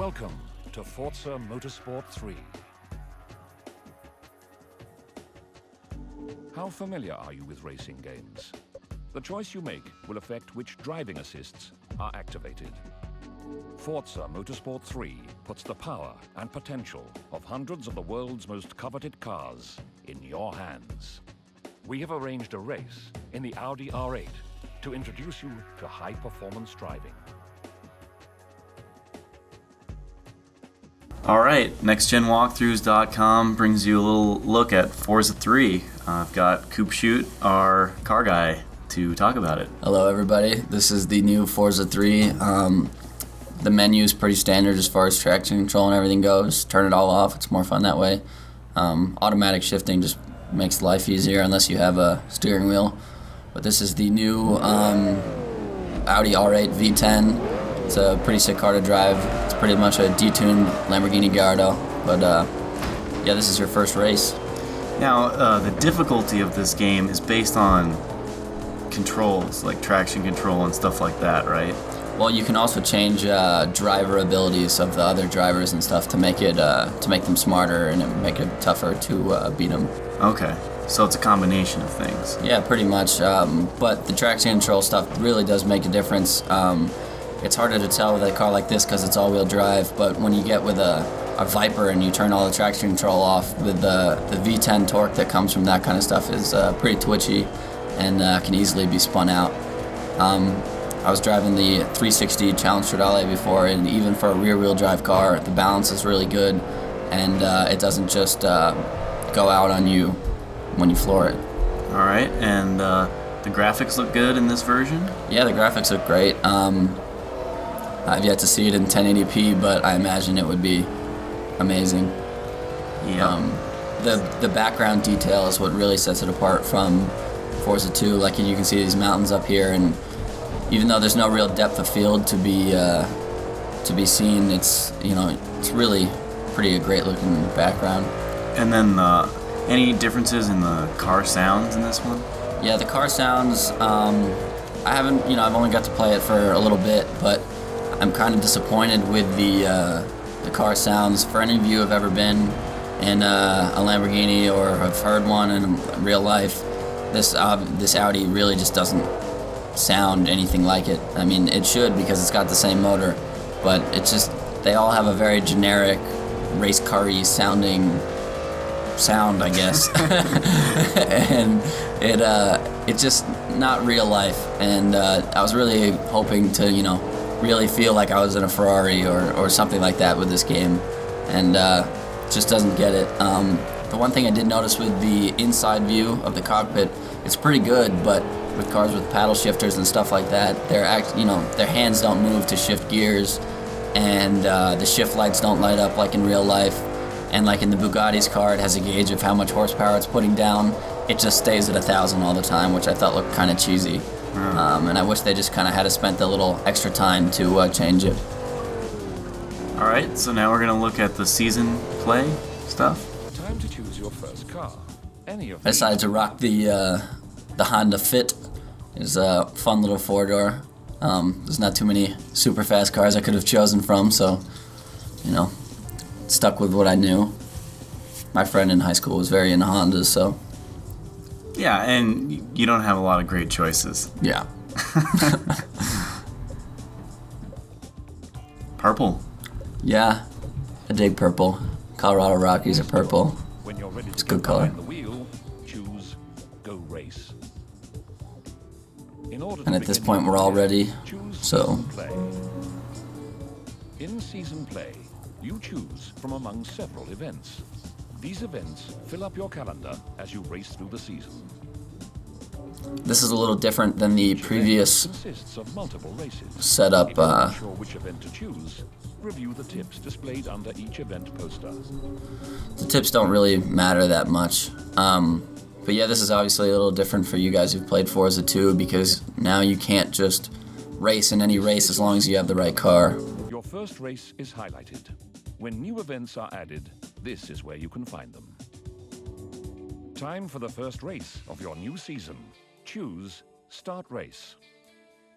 Welcome to Forza Motorsport 3. How familiar are you with racing games? The choice you make will affect which driving assists are activated. Forza Motorsport 3 puts the power and potential of hundreds of the world's most coveted cars in your hands. We have arranged a race in the Audi R8 to introduce you to high-performance driving. All right, NextGenWalkthroughs.com brings you a little look at Forza 3. I've got Coop Shoot, our car guy, to talk about it. Hello, everybody. This is the new Forza 3. The menu is pretty standard as far as traction control and everything goes. Turn it all off. It's more fun that way. Automatic shifting just makes life easier unless you have a steering wheel. But this is the new Audi R8 V10. It's a pretty sick car to drive. It's pretty much a detuned Lamborghini Gallardo. But yeah, this is your first race. Now, the difficulty of this game is based on controls, like traction control and stuff like that, right? Well, you can also change driver abilities of the other drivers and stuff to make them smarter and make it tougher to beat them. Okay, so it's a combination of things. Yeah, pretty much. But the traction control stuff really does make a difference. It's harder to tell with a car like this because it's all-wheel drive, but when you get with a Viper and you turn all the traction control off, with the V10 torque that comes from that kind of stuff is pretty twitchy and can easily be spun out. I was driving the 360 Challenge Stradale before, and even for a rear-wheel drive car, the balance is really good, and it doesn't just go out on you when you floor it. All right, and the graphics look good in this version? Yeah, the graphics look great. I've yet to see it in 1080p, but I imagine it would be amazing. Yeah. The background detail is what really sets it apart from Forza 2. Like, you can see these mountains up here, and even though there's no real depth of field to be seen, it's really pretty great looking background. And then any differences in the car sounds in this one? Yeah, the car sounds. I've only got to play it for a little bit, but I'm kind of disappointed with the car sounds. For any of you who have ever been in a Lamborghini or have heard one in real life, this Audi really just doesn't sound anything like it. I mean, it should because it's got the same motor, but it's just, they all have a very generic race car-y sounding sound, I guess. And it's just not real life. And I was really hoping to, really feel like I was in a Ferrari or something like that with this game, and just doesn't get it. The one thing I did notice with the inside view of the cockpit, it's pretty good, but with cars with paddle shifters and stuff like that, their hands don't move to shift gears, and the shift lights don't light up like in real life. And like in the Bugatti's car, it has a gauge of how much horsepower it's putting down. It just stays at 1,000 all the time, which I thought looked kind of cheesy. And I wish they just kind of had spent the little extra time to change it. All right, so now we're going to look at the season play stuff. Time to choose your first car. Any of I decided to rock the Honda Fit. It's a fun little four-door. There's not too many super fast cars I could have chosen from, so, stuck with what I knew. My friend in high school was very into Hondas, so. Yeah, and you don't have a lot of great choices. Yeah. Purple. Yeah, I dig purple. Colorado Rockies are purple. When you're ready It's to a good go color. behind the wheel, choose Go Race. In order to And at this begin point, your we're all career, ready, choose so. Season Play. In Season Play, you choose from among several events. These events fill up your calendar as you race through the season. This is a little different than the Each event previous consists of multiple races. setup. If you're not sure which event to choose, review the tips displayed under each event poster. The tips don't really matter that much. But yeah, this is obviously a little different for you guys who've played Forza 2, because now you can't just race in any race as long as you have the right car. Your first race is highlighted. When new events are added, this is where you can find them. Time for the first race of your new season. Choose Start Race.